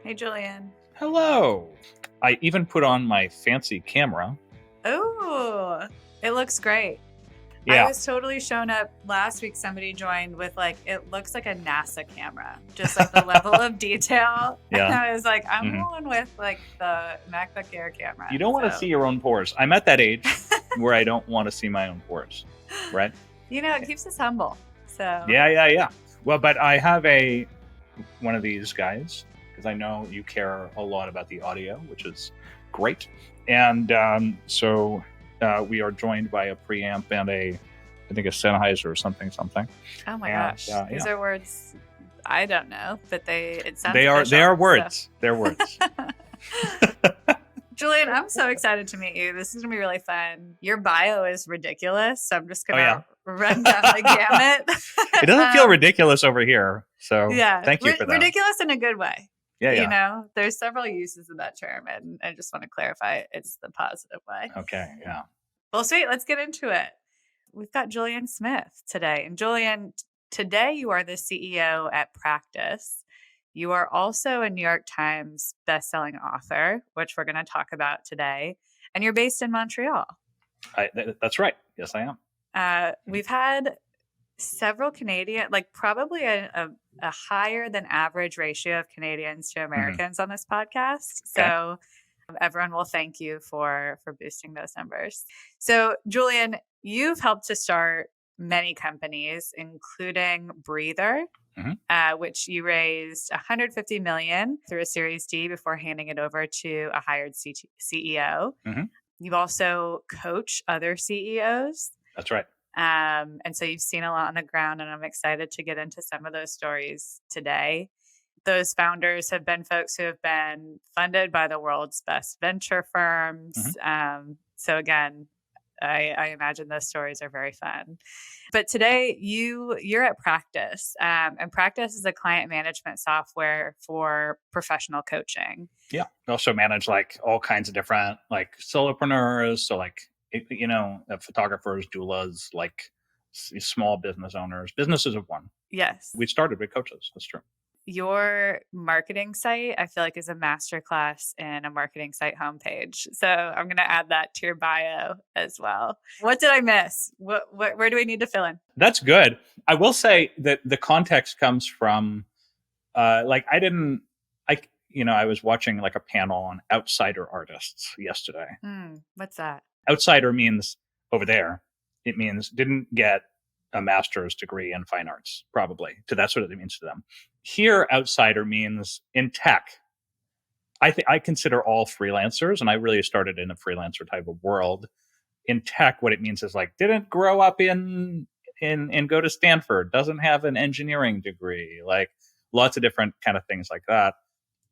Hey, Julian. Hello. I even put on my fancy camera. Oh, it looks great. I Yeah. was totally shown up last week. Somebody joined with it looks like a NASA camera, just like the level of detail. And Yeah. I was like, I'm hmm rolling with the MacBook Air camera. You don't want to see your own pores. I'm at that age where I don't want to see my own pores, right? It keeps us humble. So Yeah. Well, but I have one of these guys because I know you care a lot about the audio, which is great. And so we are joined by a preamp and I think a Sennheiser or something. oh my And gosh, these are words I don't know, but it sounds they official, are words. So. They're words. Julian, I'm so excited to meet you. This is going to be really fun. Your bio is ridiculous, so I'm just going to run down the gamut. It doesn't feel ridiculous over here, so thank you for that. Ridiculous in a good way. Yeah. You know, there's several uses of that term, and I just want to clarify it's the positive way. Okay, yeah. Well, sweet. Let's get into it. We've got Julian Smith today. And Julian, today you are the CEO at Practice. You are also a New York Times bestselling author, which we're going to talk about today. And you're based in Montreal. That's right. Yes, I am. We've had several Canadian, probably a higher than average ratio of Canadians to Americans on this podcast. Okay. So everyone will thank you for boosting those numbers. So Julian, you've helped to start many companies, including Breather, which you raised $150 million through a Series D before handing it over to a hired CEO. You've also coached other CEOs. That's right. And so you've seen a lot on the ground, and I'm excited to get into some of those stories today. Those founders have been folks who have been funded by the world's best venture firms. So again, I imagine those stories are very fun. But today you're at Practice, and Practice is a client management software for professional coaching. Yeah. We also manage all kinds of different solopreneurs. So photographers, doulas, small business owners, businesses of one. Yes. We started with coaches. That's true. Your marketing site, I feel like, is a masterclass in a marketing site homepage. So I'm going to add that to your bio as well. What did I miss? Where do we need to fill in? That's good. I will say that the context comes from, I was watching a panel on outsider artists yesterday. What's that? Outsider means over there. It means didn't get a master's degree in fine arts, probably. So that's what it means to them. Here, outsider means in tech. I consider all freelancers, and I really started in a freelancer type of world. In tech, what it means is didn't grow up in go to Stanford, doesn't have an engineering degree, lots of different kind of things like that.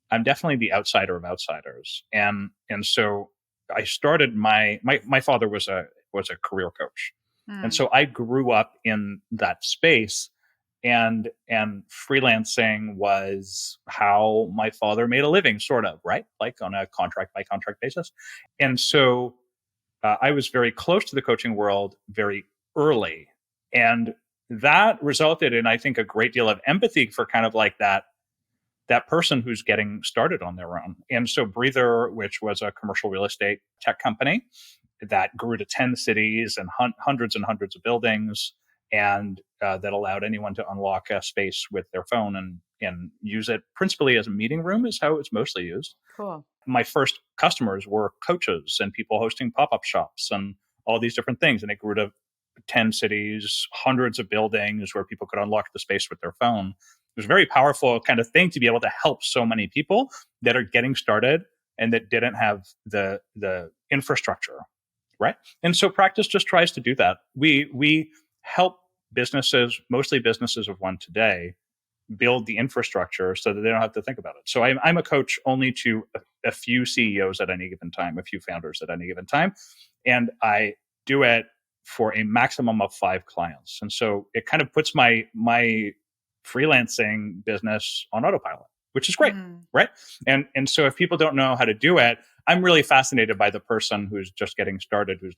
I'm definitely the outsider of outsiders, and so I started my father was a career coach, and so I grew up in that space. And freelancing was how my father made a living, sort of, right? On a contract by contract basis. And so I was very close to the coaching world very early. And that resulted in, I think, a great deal of empathy for kind of that person who's getting started on their own. And so Breather, which was a commercial real estate tech company that grew to 10 cities and hundreds and hundreds of buildings, and that allowed anyone to unlock a space with their phone and use it principally as a meeting room is how it's mostly used. Cool. My first customers were coaches and people hosting pop-up shops and all these different things. And it grew to 10 cities, hundreds of buildings where people could unlock the space with their phone. It was a very powerful kind of thing to be able to help so many people that are getting started and that didn't have the infrastructure, right? And so Practice just tries to do that. We help businesses, mostly businesses of one today, build the infrastructure so that they don't have to think about it. So I'm a coach only to a few CEOs at any given time, a few founders at any given time. And I do it for a maximum of 5 clients. And so it kind of puts my freelancing business on autopilot, which is great, right? And so if people don't know how to do it, I'm really fascinated by the person who's just getting started, who's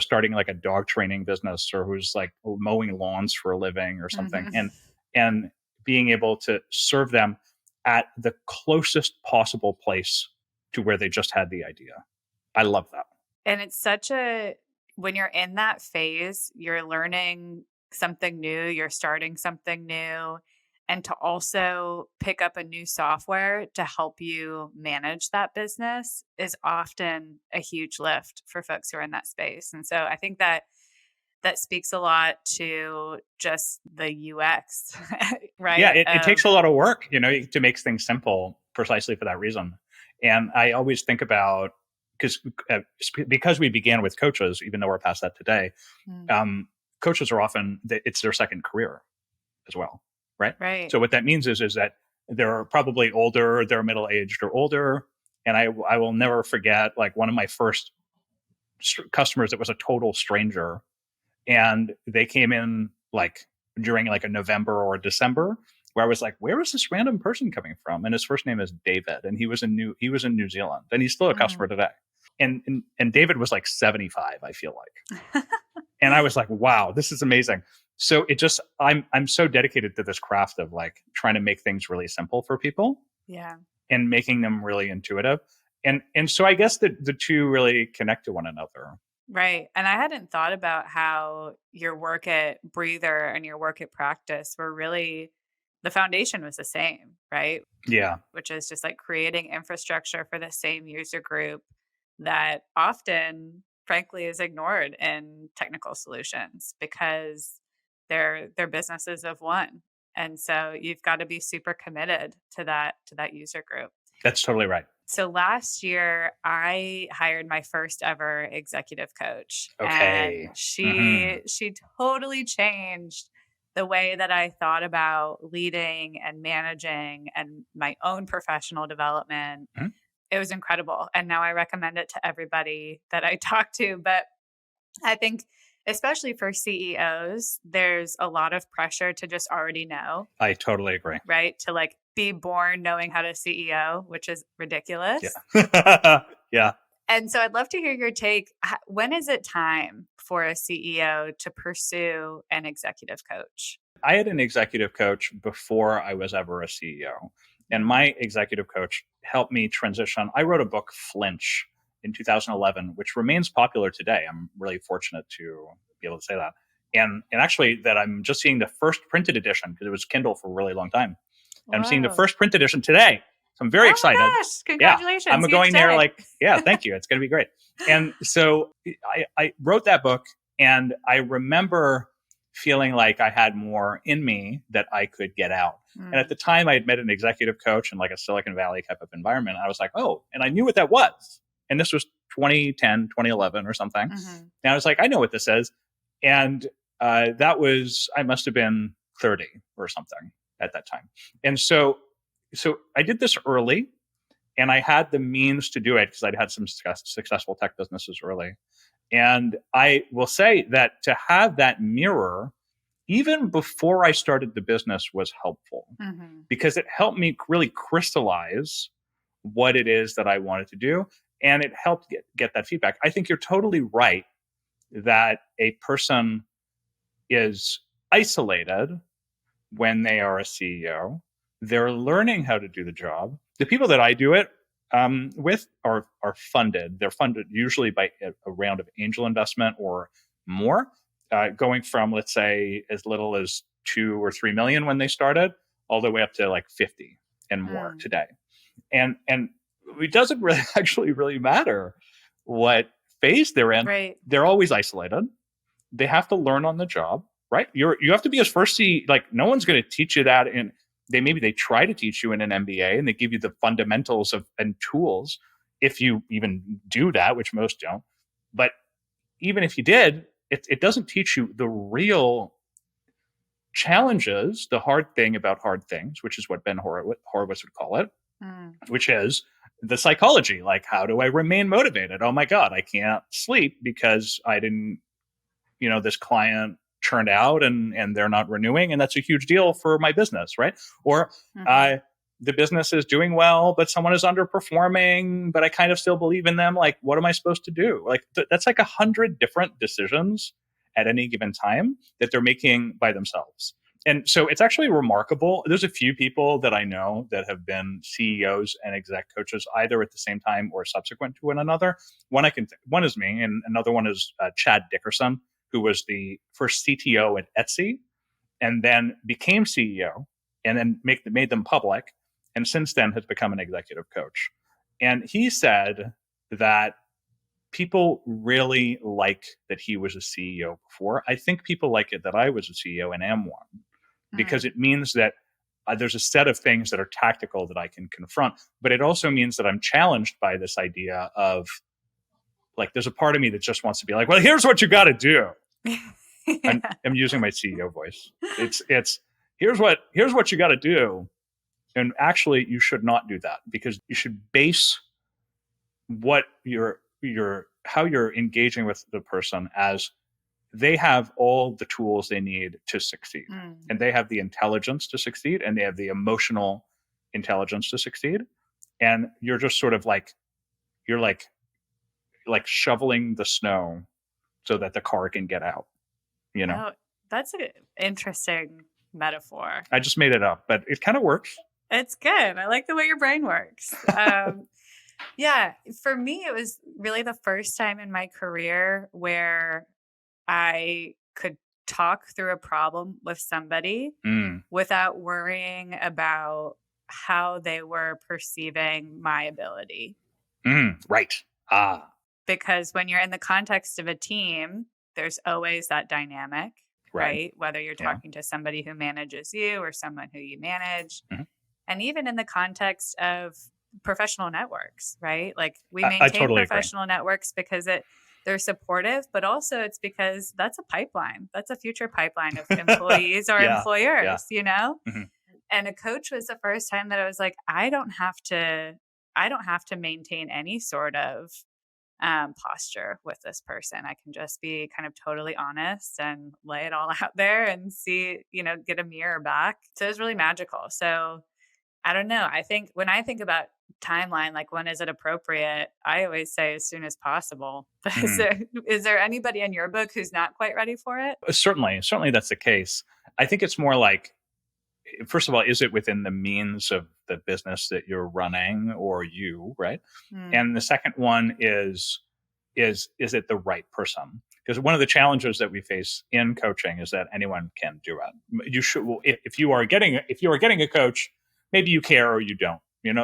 starting a dog training business, or who's mowing lawns for a living or something, and being able to serve them at the closest possible place to where they just had the idea. I love that. And it's when you're in that phase, you're learning something new, you're starting something new, and to also pick up a new software to help you manage that business is often a huge lift for folks who are in that space. And so I think that speaks a lot to just the UX, right? Yeah, it takes a lot of work, to make things simple precisely for that reason. And I always think about, because we began with coaches, even though we're past that today, coaches are often, it's their second career as well, right? Right. So what that means is that they're probably older, they're middle-aged or older. And I will never forget, like, one of my first customers that was a total stranger. And they came in like during like a November or December, where I was like, where is this random person coming from? And his first name is David. And he was in New Zealand, and he's still a customer today. And David was like 75, I feel like. And I was like, wow, this is amazing. So I'm so dedicated to this craft of like trying to make things really simple for people. Yeah. And making them really intuitive. And so I guess the two really connect to one another. Right. And I hadn't thought about how your work at Breather and your work at Practice were really, the foundation was the same, right? Yeah. Which is just like creating infrastructure for the same user group that often, frankly, is ignored in technical solutions because they're businesses of one. And so you've got to be super committed to that user group. That's totally right. So last year, I hired my first ever executive coach. Okay. And she totally changed the way that I thought about leading and managing and my own professional development. Mm-hmm. It was incredible. And now I recommend it to everybody that I talk to. But I think, especially for CEOs, there's a lot of pressure to just already know. I totally agree. Right? To like be born knowing how to CEO, which is ridiculous. Yeah. Yeah. And so I'd love to hear your take. When is it time for a CEO to pursue an executive coach? I had an executive coach before I was ever a CEO. And my executive coach helped me transition. I wrote a book, Flinch, in 2011, which remains popular today. I'm really fortunate to be able to say that. And actually that I'm just seeing the first printed edition, because it was Kindle for a really long time. Wow. I'm seeing the first print edition today. So I'm very excited. My gosh, congratulations. Yeah, I'm going there like, yeah, thank you. It's going to be great. And so I wrote that book, and I remember feeling like I had more in me that I could get out. And at the time I had met an executive coach in like a Silicon Valley type of environment. I was like, oh, and I knew what that was. And this was 2010, 2011 or something. Mm-hmm. And I was like, I know what this is. And that was, I must have been 30 or something at that time. And so I did this early, and I had the means to do it because I'd had some successful tech businesses early. And I will say that to have that mirror, even before I started the business, was helpful because it helped me really crystallize what it is that I wanted to do. And it helped get that feedback. I think you're totally right that a person is isolated when they are a CEO. They're learning how to do the job. The people that I do it with are funded. They're funded usually by a round of angel investment or more, going from, let's say, as little as 2 or 3 million when they started, all the way up to like 50 and more today. And it doesn't really actually really matter what phase they're in. Right. They're always isolated. They have to learn on the job, right? You have to be as first like no one's going to teach you that maybe they try to teach you in an MBA and they give you the fundamentals and tools if you even do that, which most don't. But even if you did, it doesn't teach you the real challenges, the hard thing about hard things, which is what Ben Horowitz would call it, which is the psychology. Like, how do I remain motivated? Oh my God, I can't sleep because I didn't, this client churned out and they're not renewing, and that's a huge deal for my business, right? Or the business is doing well, but someone is underperforming, but I kind of still believe in them. Like, what am I supposed to do? Like, that's like 100 different decisions at any given time that they're making by themselves. And so it's actually remarkable. There's a few people that I know that have been CEOs and exec coaches either at the same time or subsequent to one another. One is me, and another one is Chad Dickerson, who was the first CTO at Etsy, and then became CEO, and then made them public, and since then has become an executive coach. And he said that people really like that he was a CEO before. I think people like it that I was a CEO and am one, because it means that there's a set of things that are tactical that I can confront. But it also means that I'm challenged by this idea of, like, there's a part of me that just wants to be like, well, here's what you got to do. Yeah. I'm using my CEO voice. It's here's what you got to do. And actually, you should not do that, because you should base what how you're engaging with the person as they have all the tools they need to succeed. And they have the intelligence to succeed, and they have the emotional intelligence to succeed. And you're just sort of like, you're like shoveling the snow so that the car can get out, you know? Oh, that's an interesting metaphor. I just made it up, but it kind of works. It's good. I like the way your brain works. Yeah, for me, it was really the first time in my career where I could talk through a problem with somebody without worrying about how they were perceiving my ability. Right. Because when you're in the context of a team, there's always that dynamic, right? Whether you're talking to somebody who manages you or someone who you manage. And even in the context of professional networks, right? Like, we maintain totally professional networks because they're supportive, but also it's because that's a pipeline. That's a future pipeline of employees or employers, you know? And a coach was the first time that I was like, I don't have to maintain any sort of posture with this person. I can just be kind of totally honest and lay it all out there and see, get a mirror back. So it was really magical. So I don't know. I think when I think about timeline, like, when is it appropriate? I always say as soon as possible. But is there anybody in your book who's not quite ready for it? Certainly that's the case. I think it's more like, first of all, is it within the means of the business that you're running, or you, right? And the second one is it the right person? Because one of the challenges that we face in coaching is that anyone can do it. You should, if you are getting a coach, maybe you care or you don't.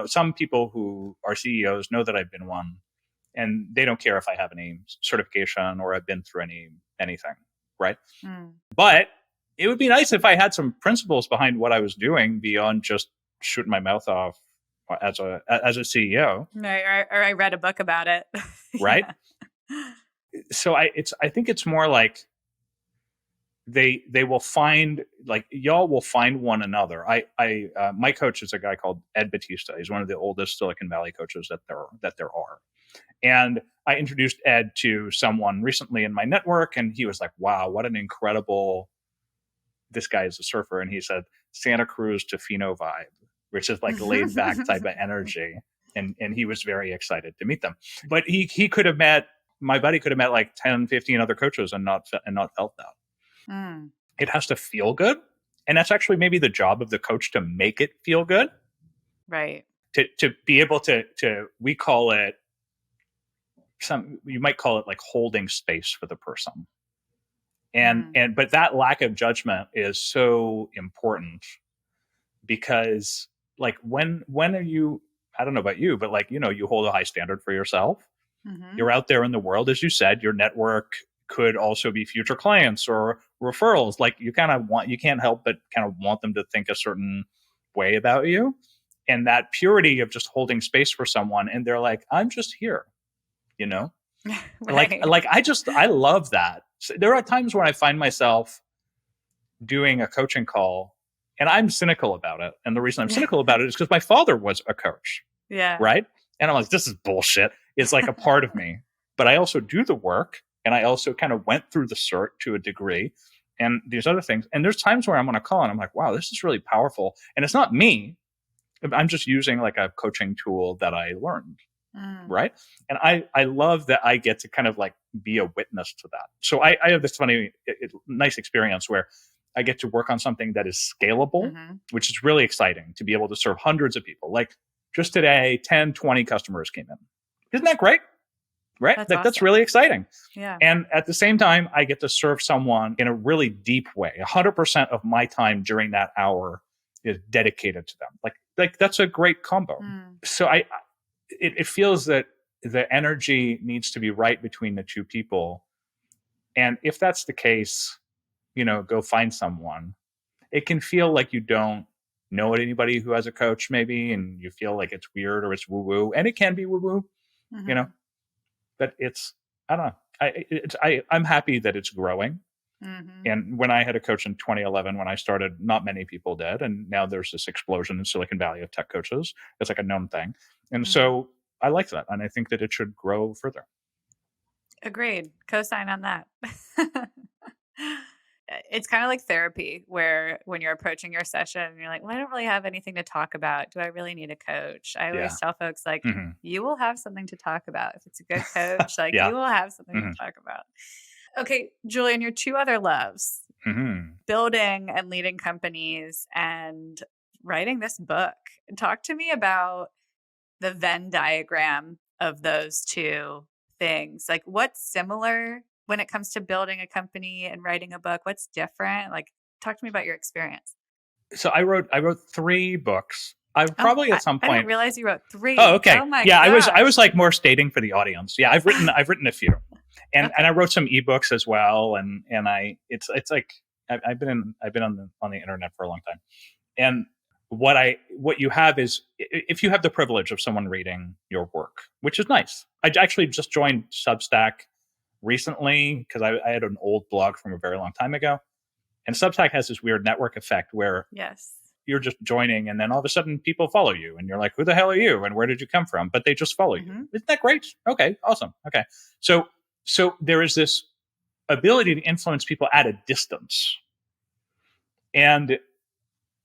Some people who are CEOs know that I've been one, and they don't care if I have any certification or I've been through anything, right? But it would be nice if I had some principles behind what I was doing beyond just shooting my mouth off as a CEO. Or I read a book about it. Right? So I think it's more like they will find, like, y'all will find one another. My coach is a guy called Ed Batista. He's one of the oldest Silicon Valley coaches that there are. And I introduced Ed to someone recently in my network, and he was like, wow, what an incredible, this guy is a surfer. And he said, Santa Cruz to Fino vibe, which is like laid back type of energy. And he was very excited to meet them. But my buddy could have met like 10, 15 other coaches and not felt that. It has to feel good. And that's actually maybe the job of the coach, to make it feel good. Right. To be able to we call it you might call it like holding space for the person. But that lack of judgment is so important, because like when are you, I don't know about you, but like, you hold a high standard for yourself. You're out there in the world, as you said, your network could also be future clients or referrals. Like, you can't help but kind of want them to think a certain way about you. And that purity of just holding space for someone, and they're like, I'm just here, Right. I love that. So there are times when I find myself doing a coaching call and I'm cynical about it. And the reason I'm cynical about it is because my father was a coach. Yeah. Right. And I'm like, this is bullshit. It's like a part of me, but I also do the work, and I also kind of went through the cert to a degree and these other things. And there's times where I'm on a call and I'm like, wow, this is really powerful. And it's not me. I'm just using like a coaching tool that I learned. Right. And I love that I get to kind of like be a witness to that. So I have this funny, nice experience where I get to work on something that is scalable, which is really exciting to be able to serve hundreds of people. Like just today, 10, 20 customers came in. Isn't that great? Right? That's Like, awesome. that's really exciting. Yeah. And at the same time, I get to serve someone in a really deep way. 100% of my time during that hour is dedicated to them. Like that's a great combo. So it feels that the energy needs to be right between the two people. And if that's the case, go find someone. It can feel like you don't know anybody who has a coach maybe, and you feel like it's weird or it's woo woo, and it can be woo woo, but I don't know. I'm happy that it's growing. And when I had a coach in 2011, when I started, not many people did. And now there's this explosion in Silicon Valley of tech coaches. It's like a known thing. And so I like that. And I think that it should grow further. Agreed. Co-sign on that. It's kind of like therapy, where when you're approaching your session, you're like, well, I don't really have anything to talk about. Do I really need a coach? I always tell folks, like, you will have something to talk about. If it's a good coach, like you will have something to talk about. Okay, Julian, your two other loves, building and leading companies and writing this book. Talk to me about the Venn diagram of those two things. Like, what's similar when it comes to building a company and writing a book? What's different? Like, talk to me about your experience. So I wrote 3 books. I probably at some point. I didn't realize you wrote 3. Oh, okay. Oh my yeah, gosh. I was like more stating for the audience. Yeah, I've written a few, and I wrote some ebooks as well. And it's like I've been on the internet for a long time. And what you have is, if you have the privilege of someone reading your work, which is nice. I actually just joined Substack recently because I had an old blog from a very long time ago, and Substack has this weird network effect where you're just joining, and then all of a sudden people follow you, and you're like, who the hell are you, and where did you come from? But they just follow you. Isn't that great? Okay, awesome. Okay, so there is this ability to influence people at a distance, and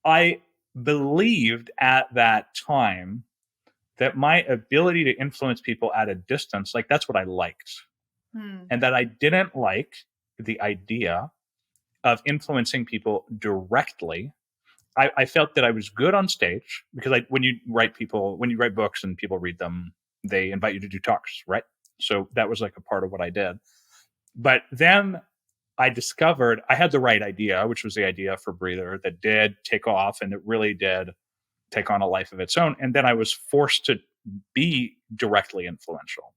I believed at that time that my ability to influence people at a distance, like, that's what I liked. And that I didn't like the idea of influencing people directly. I felt that I was good on stage because when you write books and people read them, they invite you to do talks, right? So that was like a part of what I did. But then I discovered I had the right idea, which was the idea for Breather, that did take off, and it really did take on a life of its own. And then I was forced to be directly influential.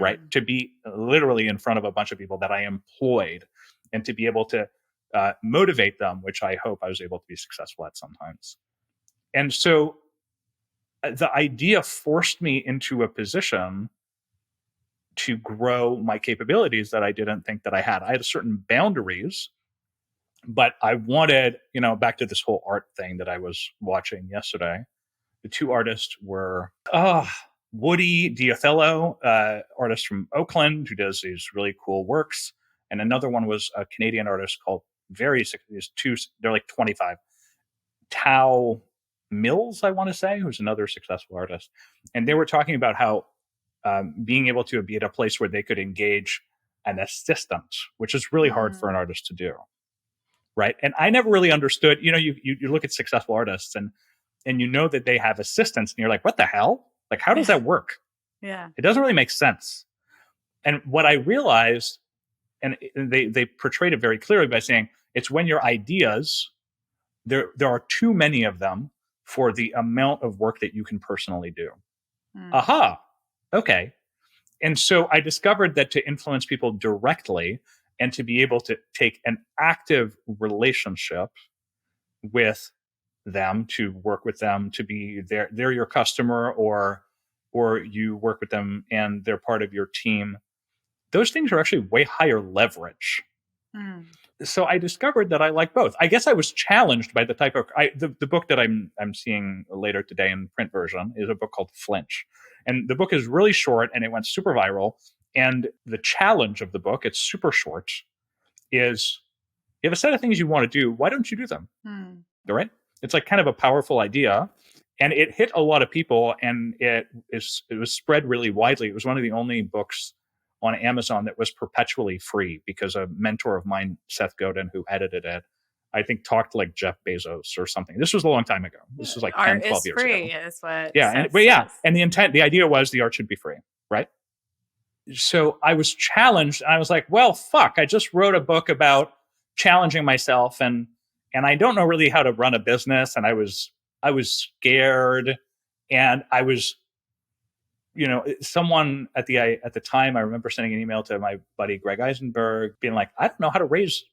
Right? To be literally in front of a bunch of people that I employed, and to be able to motivate them, which I hope I was able to be successful at sometimes. And so the idea forced me into a position to grow my capabilities that I didn't think that I had. I had certain boundaries, but I wanted, back to this whole art thing that I was watching yesterday. The 2 artists were, Woody Diothello, artist from Oakland, who does these really cool works. And another one was a Canadian artist called they're like 25. Tao Mills, I want to say, who's another successful artist. And they were talking about how being able to be at a place where they could engage an assistant, which is really hard for an artist to do. Right. And I never really understood, you look at successful artists and that they have assistants, and you're like, what the hell? Like, how does that work? Yeah. It doesn't really make sense. And what I realized, and they portrayed it very clearly by saying, it's when your ideas, there are too many of them for the amount of work that you can personally do. Aha. Okay. And so I discovered that to influence people directly and to be able to take an active relationship with them, to work with them, to be they're your customer, or you work with them and they're part of your team. Those things are actually way higher leverage. So I discovered that I like both. I guess I was challenged by the type of the book that I'm seeing later today in print version is a book called Flinch. And the book is really short and it went super viral. And the challenge of the book, it's super short, is you have a set of things you want to do. Why don't you do them? All right. It's like kind of a powerful idea, and it hit a lot of people, and it was spread really widely. It was one of the only books on Amazon that was perpetually free because a mentor of mine, Seth Godin, who edited it, I think talked to like Jeff Bezos or something. This was a long time ago. This was like 10, Art 12 is years free, ago. is what Yeah. Seth says. And the idea was the art should be free, right? So I was challenged and I was like, well, fuck, I just wrote a book about challenging myself and I don't know really how to run a business. And I was scared and I was, someone at the time, I remember sending an email to my buddy, Greg Eisenberg, being like, I don't know how to raise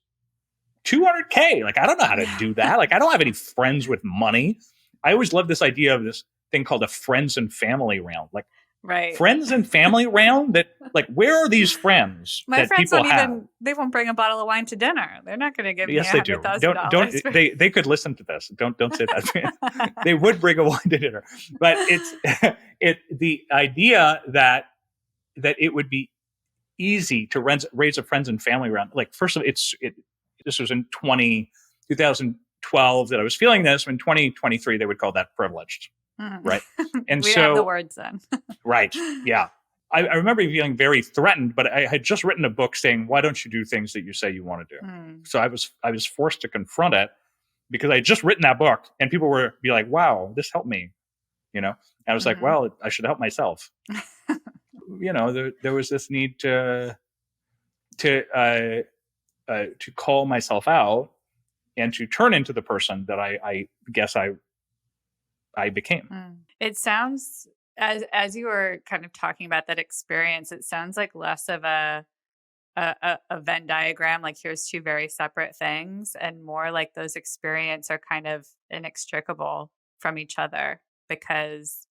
$200K. Like, I don't know how to do that. Like, I don't have any friends with money. I always loved this idea of this thing called a friends and family round. Like, right. Friends and family round that, like, where are these friends My that friends people have? they won't bring a bottle of wine to dinner. They're not going to give Yes, me they do. $100,000. They could listen to this. Don't say that. They would bring a wine to dinner, but it's the idea that it would be easy to raise a friends and family round. Like, first of all, this was in 2012 that I was feeling this. In 2023, they would call that privileged. Right. And we have the words then. Right. Yeah. I remember feeling very threatened, but I had just written a book saying, why don't you do things that you say you want to do? So I was forced to confront it because I had just written that book and people were be like, wow, this helped me. And I was like, well, I should help myself. There was this need to call myself out and to turn into the person that I guess I became. It sounds, as you were kind of talking about that experience, it sounds like less of a Venn diagram, like here's two very separate things, and more like those experiences are kind of inextricable from each other because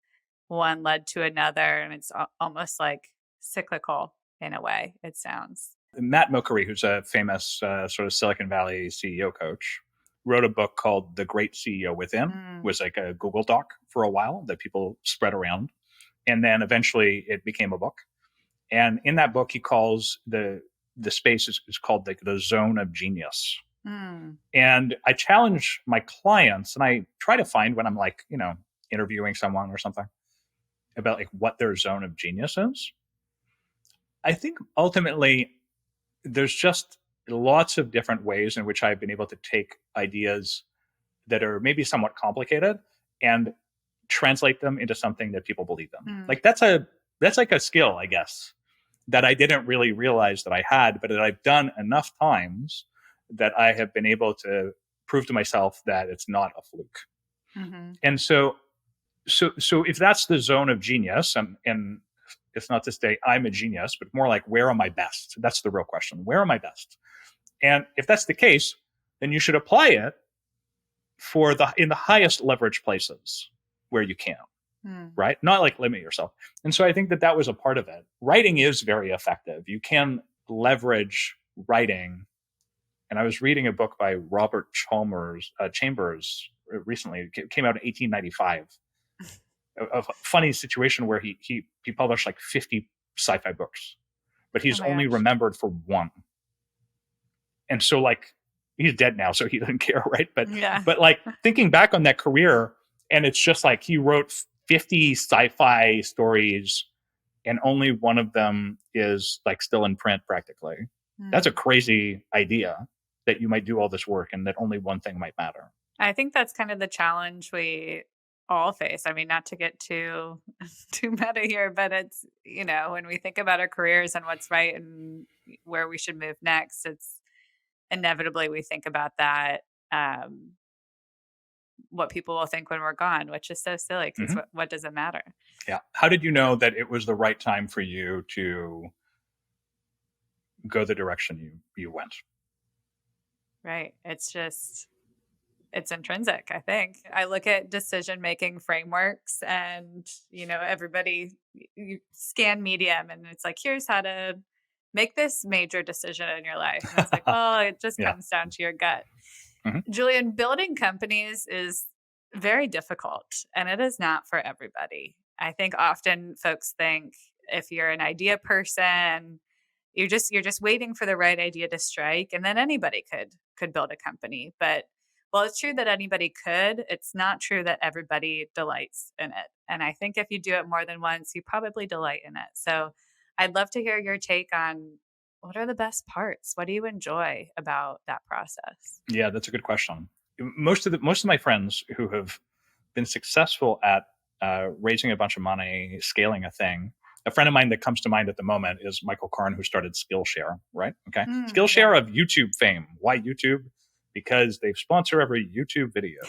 one led to another, and it's almost like cyclical in a way, it sounds. Matt Mokary, who's a famous sort of Silicon Valley CEO coach, wrote a book called The Great CEO Within. Was like a Google Doc for a while that people spread around. And then eventually it became a book. And in that book, he calls the space is called the zone of genius. And I challenge my clients and I try to find when I'm like, interviewing someone or something about like what their zone of genius is. I think ultimately there's just lots of different ways in which I've been able to take ideas that are maybe somewhat complicated and translate them into something that people believe in. Like that's like a skill, I guess, that I didn't really realize that I had, but that I've done enough times that I have been able to prove to myself that it's not a fluke. And so if that's the zone of genius, and it's not to say I'm a genius, but more like, where am I best? That's the real question. Where am I best? And if that's the case, then you should apply it in the highest leverage places where you can, right? Not like limit yourself. And so I think that was a part of it. Writing is very effective. You can leverage writing. And I was reading a book by Robert Chambers recently. It came out in 1895. A funny situation where he published like 50 sci-fi books, but he's only remembered for one. And so like he's dead now, so he doesn't care, right? But like thinking back on that career, and it's just like he wrote 50 sci-fi stories and only one of them is like still in print practically. That's a crazy idea that you might do all this work and that only one thing might matter. I think that's kind of the challenge we all face. I mean, not to get too meta here, but it's, when we think about our careers and what's right and where we should move next, it's inevitably we think about that, what people will think when we're gone, which is so silly because what does it matter? Yeah. How did you know that it was the right time for you to go the direction you went? Right. It's intrinsic, I think. I look at decision-making frameworks and, everybody, you scan Medium and it's like, here's how to make this major decision in your life. And it's like, well, it just comes down to your gut. Julian, building companies is very difficult and it is not for everybody. I think often folks think if you're an idea person, you're just waiting for the right idea to strike and then anybody could build a company. But while it's true that anybody could, it's not true that everybody delights in it. And I think if you do it more than once, you probably delight in it. So I'd love to hear your take on what are the best parts? What do you enjoy about that process? Yeah, that's a good question. Most of my friends who have been successful at raising a bunch of money, scaling a thing. A friend of mine that comes to mind at the moment is Michael Karn, who started Skillshare, right? Okay. Yeah. Skillshare of YouTube fame. Why YouTube? Because they sponsor every YouTube video.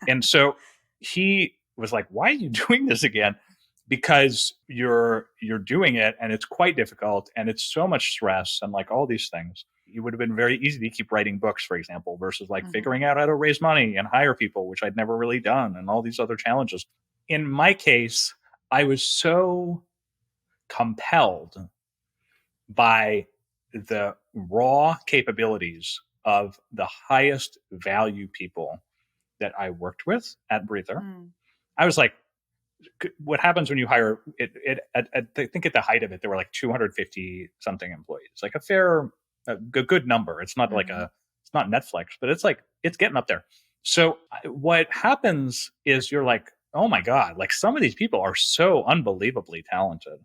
And so he was like, why are you doing this again? Because you're doing it and it's quite difficult and it's so much stress and like all these things. It would have been very easy to keep writing books, for example, versus like figuring out how to raise money and hire people, which I'd never really done, and all these other challenges. In my case, I was so compelled by the raw capabilities of the highest value people that I worked with at Breather. I was like, what happens when you hire I think at the height of it, there were like 250 something employees, like a good number. It's not like it's not Netflix, but it's getting up there. So what happens is you're like, oh my God, like some of these people are so unbelievably talented.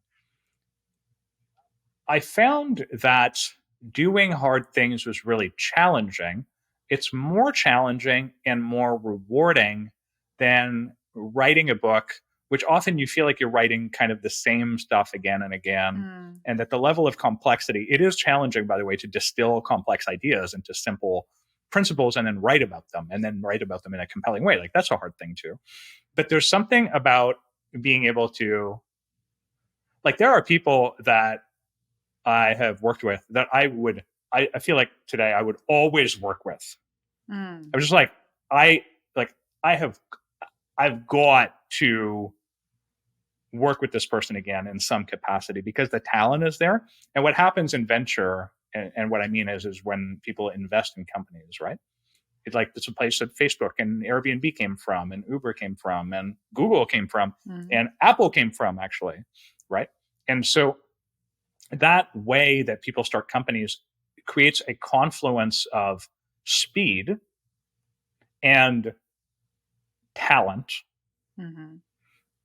I found that doing hard things was really challenging. It's more challenging and more rewarding than writing a book, which often you feel like you're writing kind of the same stuff again and again. And that the level of complexity, it is challenging, by the way, to distill complex ideas into simple principles and then write about them in a compelling way. Like that's a hard thing too. But there's something about being able to, like, there are people that I have worked with that I feel like today I would always work with. I was just like, I've got to work with this person again in some capacity because the talent is there. And what happens in venture, and what I mean is when people invest in companies, right? It's like, it's a place that Facebook and Airbnb came from, and Uber came from, and Google came from, and Apple came from, actually, right? And so that way that people start companies creates a confluence of speed and talent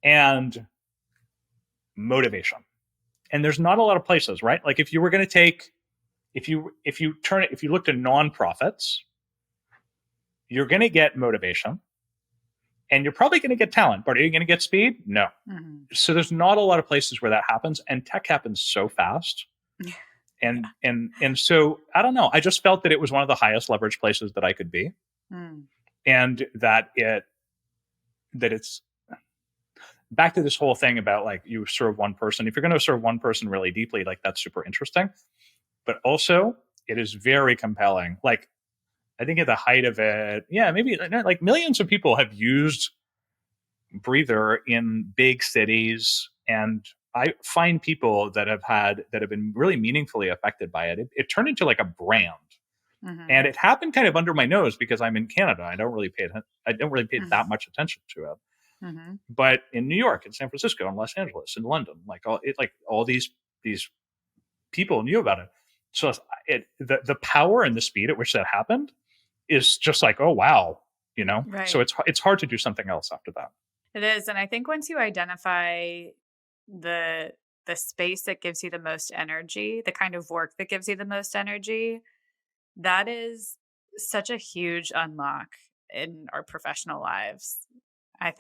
and motivation. And there's not a lot of places, right? Like if you looked at nonprofits, you're going to get motivation and you're probably going to get talent, but are you going to get speed? No. So there's not a lot of places where that happens, and tech happens so fast. And so I don't know. I just felt that it was one of the highest leverage places that I could be, and that it's back to this whole thing about like you serve one person. If you're going to serve one person really deeply, like that's super interesting, but also it is very compelling. Like I think at the height of it, maybe like millions of people have used Breather in big cities, and I find people that have been really meaningfully affected by it. It turned into like a brand, and it happened kind of under my nose because I'm in Canada. I don't really pay that much attention to it. But in New York, in San Francisco, in Los Angeles, in London, all these people knew about it. So the power and the speed at which that happened is just like, oh wow, Right. So it's hard to do something else after that. It is, and I think once you identify the space that gives you the most energy, the kind of work that gives you the most energy, that is such a huge unlock in our professional lives. I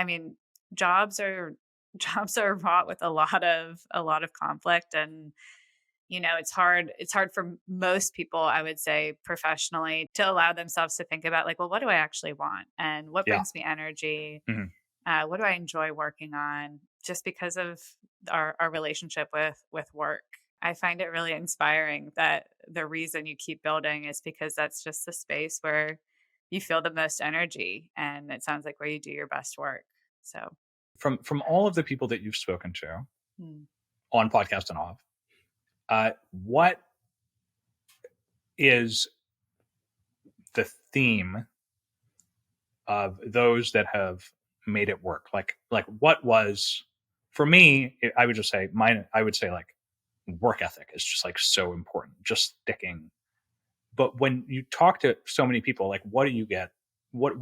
mean, jobs are wrought with a lot of conflict, and it's hard for most people, I would say, professionally, to allow themselves to think about like, well, what do I actually want, and what brings me energy? What do I enjoy working on? Just because of our relationship with work, I find it really inspiring that the reason you keep building is because that's just the space where you feel the most energy, and it sounds like where you do your best work. So from all of the people that you've spoken to on podcast and off, what is the theme of those that have made it work? Like what was, for me, I would just say like work ethic is just like so important, just sticking. But when you talk to so many people, like what do you get? What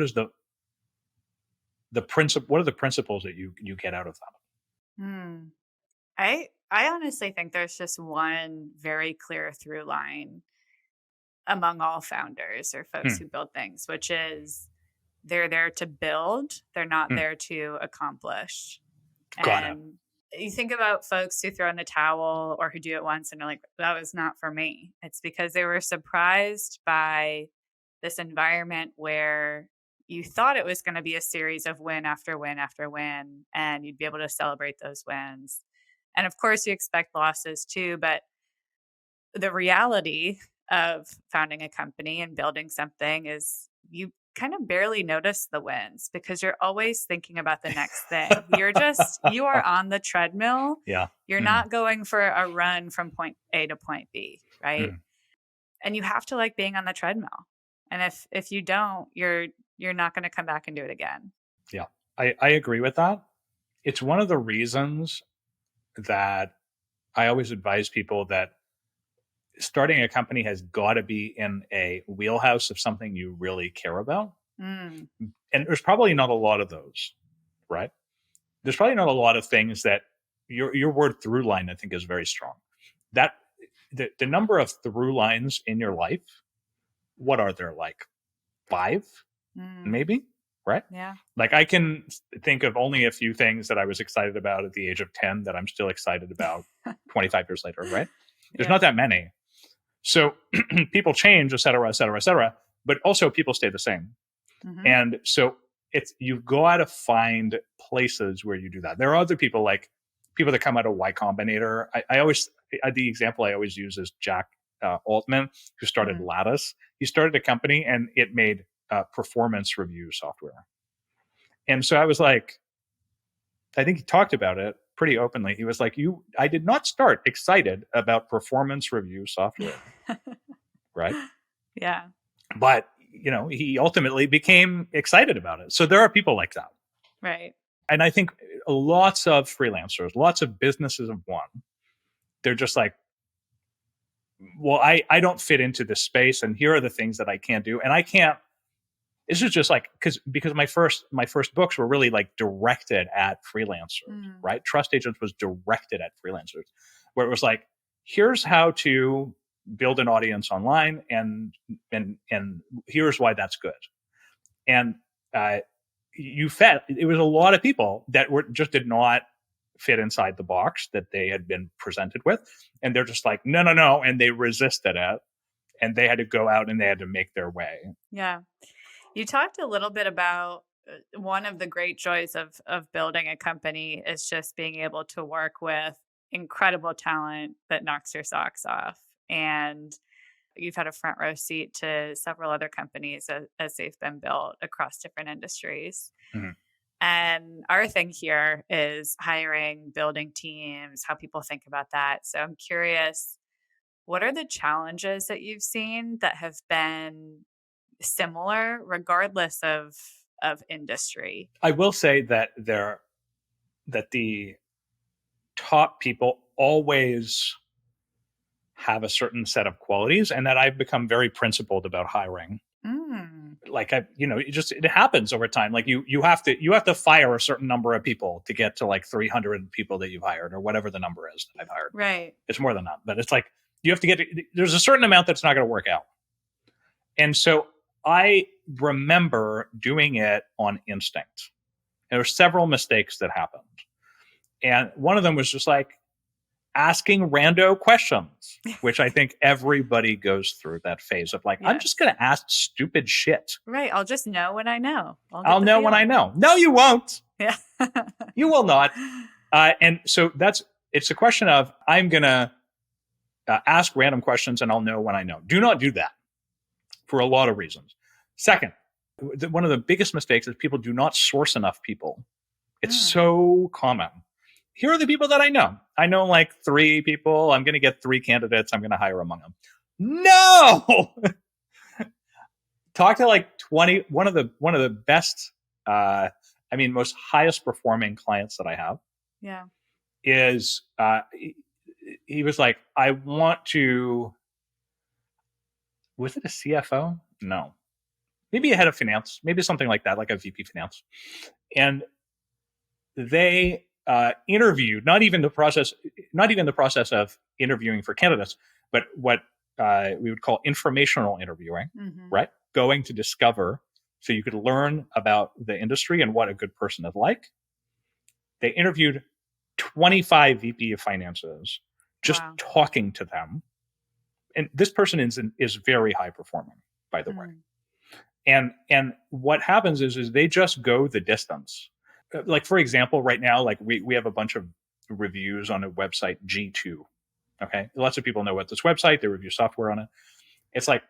is the principle? What are the principles that you get out of that? I honestly think there's just one very clear through line among all founders or folks Hmm. who build things, which is they're there to build, they're not Hmm. there to accomplish. Got it. And you think about folks who throw in the towel or who do it once and are like, that was not for me. It's because they were surprised by this environment where you thought it was going to be a series of win after win after win, and you'd be able to celebrate those wins. And of course, you expect losses too, but the reality of founding a company and building something is you kind of barely notice the wins because you're always thinking about the next thing. You are on the treadmill. Yeah. You're not going for a run from point A to point B, right? Mm. And you have to like being on the treadmill. And if you don't, you're not going to come back and do it again. Yeah. I agree with that. It's one of the reasons that I always advise people that starting a company has got to be in a wheelhouse of something you really care about. Mm. And there's probably not a lot of those, right? There's probably not a lot of things that your word through line, I think, is very strong. That the number of through lines in your life, what are there, like 5, maybe, right? Yeah. Like I can think of only a few things that I was excited about at the age of 10 that I'm still excited about 25 years later, right? There's not that many. So people change, et cetera, et cetera, et cetera, but also people stay the same. Mm-hmm. And so you've got to find places where you do that. There are other people, like people that come out of Y Combinator. The example I always use is Jack Altman, who started Lattice. He started a company and it made performance review software. And so I was like, I think he talked about it pretty openly. He was like, I did not start excited about performance review software. Right? Yeah. But, he ultimately became excited about it. So there are people like that. Right. And I think lots of freelancers, lots of businesses have won. They're just like, well, I don't fit into this space, and here are the things that I can't do. And I can't, this is just like, because my first books were really like directed at freelancers, right? Trust Agents was directed at freelancers, where it was like, here's how to build an audience online, and here's why that's good. And it was a lot of people that just did not fit inside the box that they had been presented with, and they're just like, no, and they resisted it, and they had to go out and they had to make their way. Yeah. You talked a little bit about one of the great joys of building a company is just being able to work with incredible talent that knocks your socks off. And you've had a front row seat to several other companies as they've been built across different industries. Mm-hmm. And our thing here is hiring, building teams, how people think about that. So I'm curious, what are the challenges that you've seen that have been similar regardless of industry? I will say that the top people always have a certain set of qualities, and that I've become very principled about hiring. Like it happens over time. Like you have to fire a certain number of people to get to like 300 people that you've hired, or whatever the number is that I've hired. Right. It's more than that, but it's like you have to there's a certain amount that's not going to work out. And so I remember doing it on instinct. There were several mistakes that happened. And one of them was just like asking rando questions, which I think everybody goes through that phase of like, yes. I'm just going to ask stupid shit. Right. I'll just know when I know. I'll know when I know. No, you won't. Yeah. You will not. And so it's a question of, I'm going to ask random questions and I'll know when I know. Do not do that for a lot of reasons. Second, one of the biggest mistakes is people do not source enough people. It's so common. Here are the people that I know. I know like 3 people. I'm going to get 3 candidates. I'm going to hire among them. No! Talk to like 20. One of the best, most highest performing clients that I have. Yeah. Is he was like, I want to. Was it a CFO? No. Maybe a head of finance. Maybe something like that, like a VP finance. And they interviewed, not even the process of interviewing for candidates, but what we would call informational interviewing, right? Going to discover, so you could learn about the industry and what a good person is like. They interviewed 25 VP of finances, just talking to them. And this person is very high performing, by the way. And what happens is they just go the distance. Like, for example, right now, like we have a bunch of reviews on a website, G2. Okay. Lots of people know what this website, they review software on it. It's like,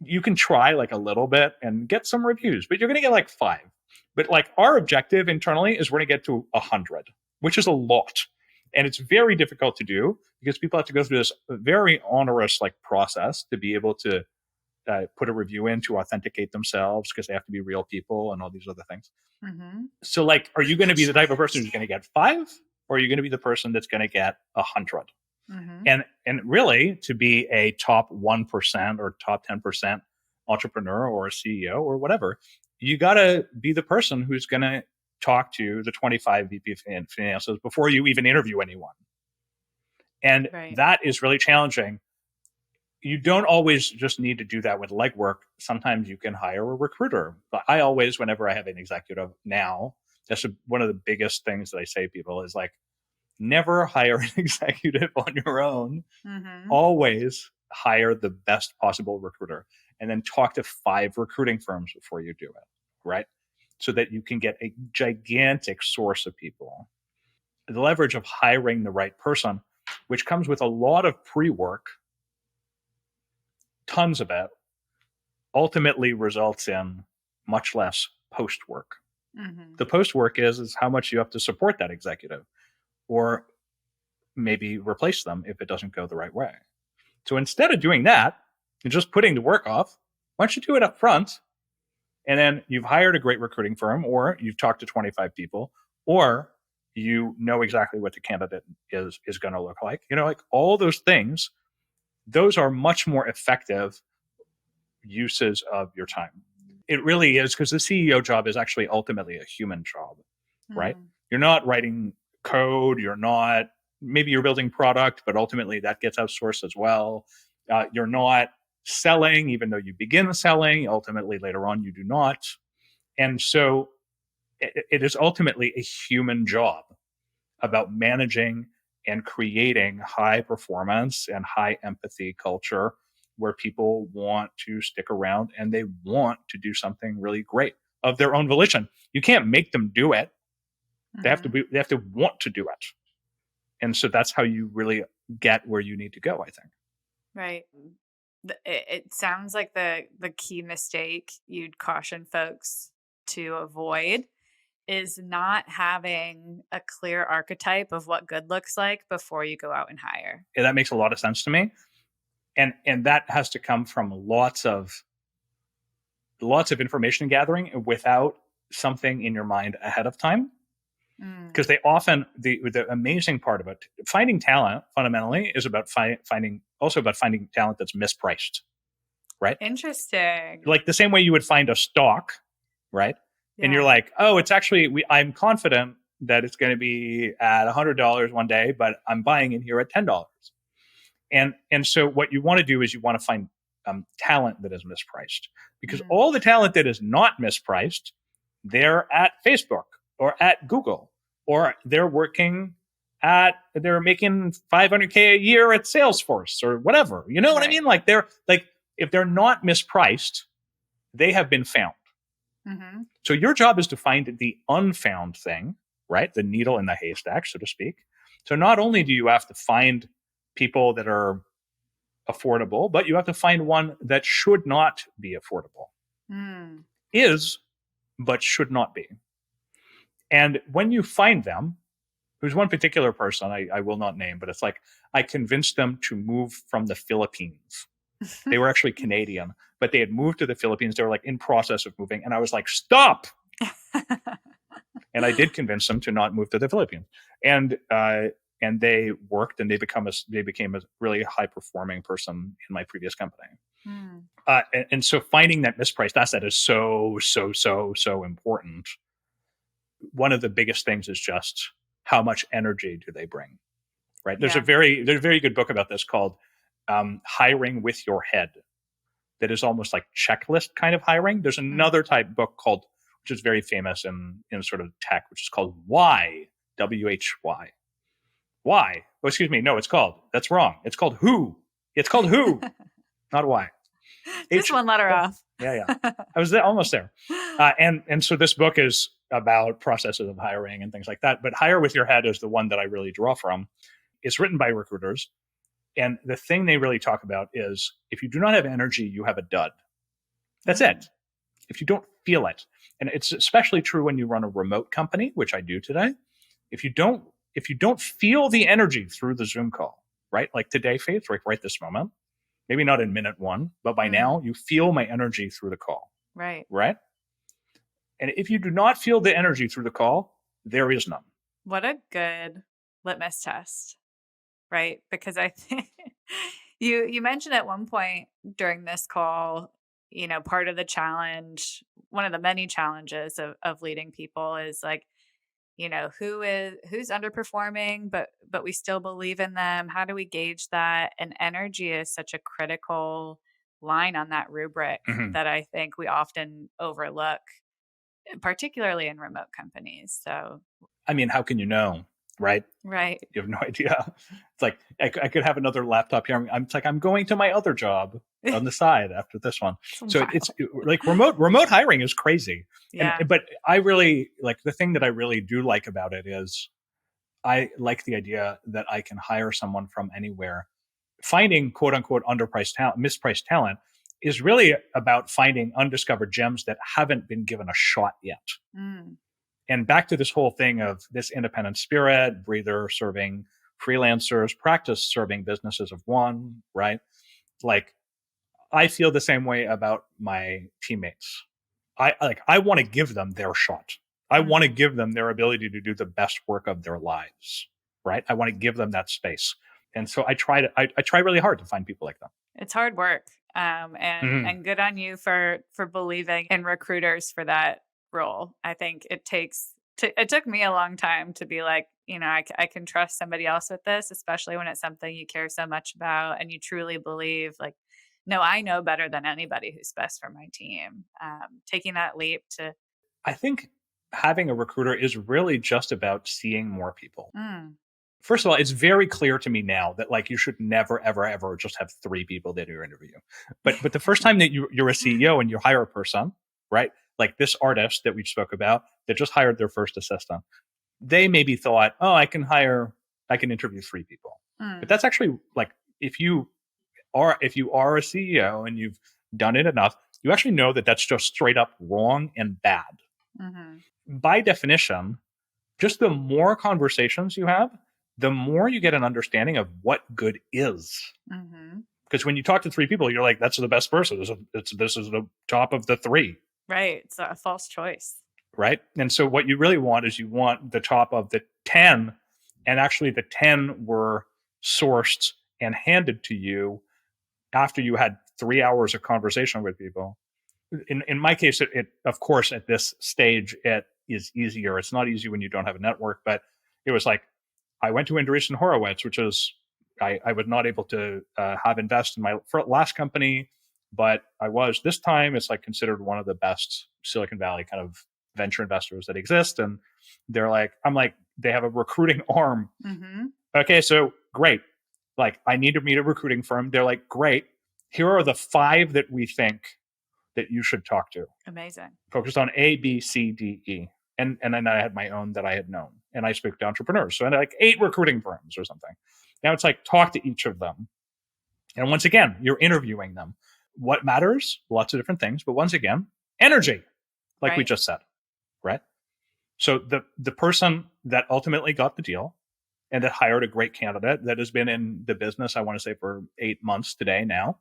you can try like a little bit and get some reviews, but you're going to get like 5. But like our objective internally is we're going to get to 100, which is a lot. And it's very difficult to do because people have to go through this very onerous like process to be able to put a review in, to authenticate themselves, because they have to be real people and all these other things. So like, are you going to be the type of person who's going to get 5, or are you going to be the person that's going to get 100? And really, to be a top 1% or top 10% entrepreneur or a CEO or whatever, you got to be the person who's going to talk to the 25 VP of finances before you even interview anyone. And that is really challenging. You don't always just need to do that with legwork. Sometimes you can hire a recruiter. But I always, whenever I have an executive now, that's one of the biggest things that I say to people is like, never hire an executive on your own. Always hire the best possible recruiter, and then talk to 5 recruiting firms before you do it, right? So that you can get a gigantic source of people. The leverage of hiring the right person, which comes with a lot of pre-work, tons of it, ultimately results in much less post-work. The post-work is how much you have to support that executive, or maybe replace them if it doesn't go the right way. So instead of doing that and just putting the work off, why don't you do it up front? And then you've hired a great recruiting firm, or you've talked to 25 people, or you know exactly what the candidate is going to look like. You know, like all those things, those are much more effective uses of your time. It really is, because the CEO job is actually ultimately a human job, right? You're not writing code, maybe you're building product, but ultimately that gets outsourced as well. You're not selling, even though you begin selling, ultimately later on you do not. And so it is ultimately a human job about managing and creating high performance and high empathy culture where people want to stick around and they want to do something really great of their own volition. You can't make them do it. They have to want to do it. And so that's how you really get where you need to go, I think. Right. It sounds like the key mistake you'd caution folks to avoid is not having a clear archetype of what good looks like before you go out and hire. Yeah, that makes a lot of sense to me. And that has to come from lots of information gathering without something in your mind ahead of time. Because they often, the amazing part about finding talent fundamentally is about finding talent that's mispriced, right? Interesting. Like the same way you would find a stock, right? Yeah. And you're like, oh, it's actually, I'm confident that it's going to be at $100 one day, but I'm buying it here at $10. And so what you want to do is you want to find talent that is mispriced, because all the talent that is not mispriced, they're at Facebook or at Google, or they're making $500K a year at Salesforce or whatever. You know what I mean? Like if they're not mispriced, they have been found. So your job is to find the unfound thing, right? The needle in the haystack, so to speak. So not only do you have to find people that are affordable, but you have to find one that should not be affordable. Is, but should not be. And when you find them, there's one particular person I will not name, but it's like I convinced them to move from the Philippines. They were actually Canadian, but they had moved to the Philippines. They were like in process of moving. And I was like, stop. And I did convince them to not move to the Philippines. And they worked, and they became a really high performing person in my previous company. And so finding that mispriced asset is so important. one of the biggest things is just how much energy do they bring, right? There's Yeah. a very good book about this called Hiring with Your Head, that is almost like checklist kind of hiring. There's another type book called, which is very famous in sort of tech, which is called Why, W-H-Y. Why? Oh, excuse me. No, that's wrong. It's called Who. It's called Who, not Why. Just one letter off. Yeah. I was almost there. And so this book is about processes of hiring and things like that. But Hire with Your Head is the one that I really draw from. It's written by recruiters. And the thing they really talk about is if you do not have energy, you have a dud. That's it. If you don't feel it. And it's especially true when you run a remote company, which I do today. If you don't feel the energy through the Zoom call, right? Like today, Faith, right this moment, maybe not in minute one, but by now you feel my energy through the call. Right. Right? And if you do not feel the energy through the call, there is none. What a good litmus test, right? Because I think you mentioned at one point during this call, part of the challenge, one of the many challenges of leading people is like, who's underperforming, but we still believe in them. How do we gauge that? And energy is such a critical line on that rubric that I think we often overlook, particularly in remote companies. So, I mean, how can you know, right? Right. You have no idea. It's like I could have another laptop here. I'm going to my other job on the side after this one. So it's like remote hiring is crazy. Yeah. But I really like the thing that I really do like about it is I like the idea that I can hire someone from anywhere. Finding quote unquote mispriced talent is really about finding undiscovered gems that haven't been given a shot yet. And back to this whole thing of this independent spirit, Breather serving freelancers, Practice serving businesses of one, right? Like, I feel the same way about my teammates. I want to give them their shot. I want to give them their ability to do the best work of their lives, right? I want to give them that space. And so I try really hard to find people like them. It's hard work. And good on you for believing in recruiters for that role. I think it took me a long time to be like, I can trust somebody else with this, especially when it's something you care so much about and you truly believe like, no, I know better than anybody who's best for my team. Taking that leap to. I think having a recruiter is really just about seeing more people. First of all, it's very clear to me now that like you should never, ever, ever just have 3 people that you interview. But the first time that you're a CEO and you hire a person, right? Like this artist that we spoke about that just hired their first assistant, they maybe thought, oh, I can interview 3 people. But that's actually like if you are a CEO and you've done it enough, you actually know that that's just straight up wrong and bad. By definition, just the more conversations you have, the more you get an understanding of what good is. Because when you talk to 3 people, you're like, that's the best person. This is the top of the 3. Right. It's a false choice. Right. And so what you really want is you want the top of the 10, and actually the 10 were sourced and handed to you after you had 3 hours of conversation with people. In my case, it of course, at this stage, it is easier. It's not easy when you don't have a network, but it was like, I went to Andreessen Horowitz, which is, I was not able to have invest in my last company, but I was this time. It's like considered one of the best Silicon Valley kind of venture investors that exist. And I'm like, they have a recruiting arm. Okay, so great. Like, I need to meet a recruiting firm. They're like, great. Here are the 5 that we think that you should talk to. Amazing. Focused on A, B, C, D, E. And then I had my own that I had known. And I spoke to entrepreneurs. So I had like 8 recruiting firms or something. Now it's like, talk to each of them. And once again, you're interviewing them. What matters? Lots of different things. But once again, energy, like we just said, right? So the person that ultimately got the deal and that hired a great candidate that has been in the business, I want to say for 8 months today now,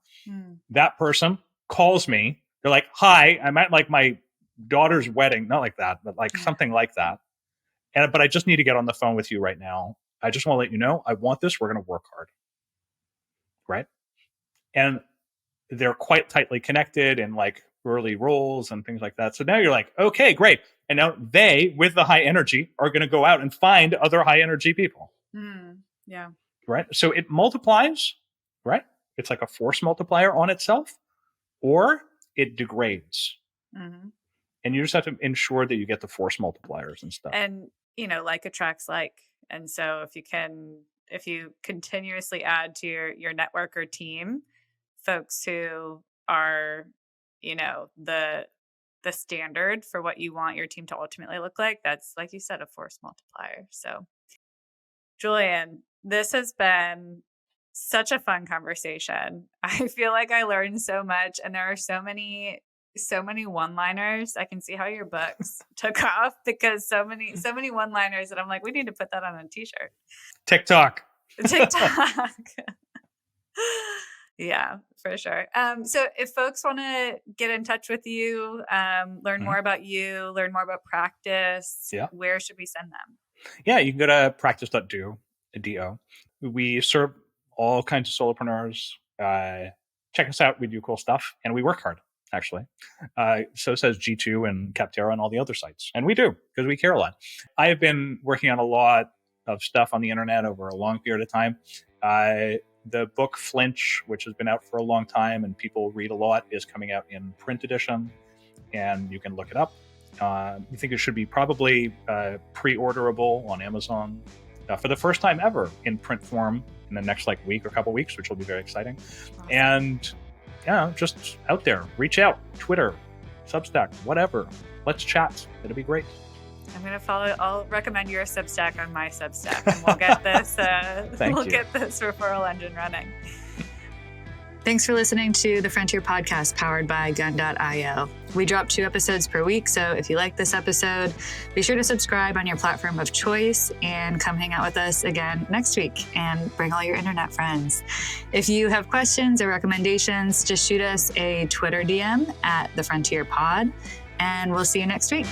that person calls me. They're like, hi, I'm at like my daughter's wedding. Not like that, but like something like that. But I just need to get on the phone with you right now. I just want to let you know, I want this. We're going to work hard. Right. And they're quite tightly connected in like early roles and things like that. So now you're like, okay, great. And now they, with the high energy, are going to go out and find other high energy people. Yeah. Right. So it multiplies, right? It's like a force multiplier on itself, or it degrades. And you just have to ensure that you get the force multipliers and stuff. And, like attracts like. And so if you continuously add to your network or team, folks who are, the standard for what you want your team to ultimately look like, that's, like you said, a force multiplier. So, Julian, this has been such a fun conversation. I feel like I learned so much, and there are so many one-liners. I can see how your books took off, because so many one-liners that I'm like, we need to put that on a t-shirt. TikTok. Yeah, for sure. So if folks want to get in touch with you, learn more about you, learn more about Practice, where should we send them? Yeah, you can go to practice.do. We serve all kinds of solopreneurs. Check us out. We do cool stuff, and we work hard, actually. So says G2 and Capterra and all the other sites. And we do, because we care a lot. I have been working on a lot of stuff on the internet over a long period of time. The book Flinch, which has been out for a long time and people read a lot, is coming out in print edition, and you can look it up. We think it should be probably pre-orderable on Amazon for the first time ever in print form in the next week or couple weeks, which will be very exciting. Awesome. And just out there, reach out, Twitter, Substack, whatever. Let's chat. It'll be great. I'm going to follow. I'll recommend your Substack on my Substack, and we'll get this. Get this referral engine running. Thanks for listening to the Frontier Podcast, powered by Gun.io. We drop 2 episodes per week, so if you like this episode, be sure to subscribe on your platform of choice and come hang out with us again next week, and bring all your internet friends. If you have questions or recommendations, just shoot us a Twitter DM at The Frontier Pod, and we'll see you next week.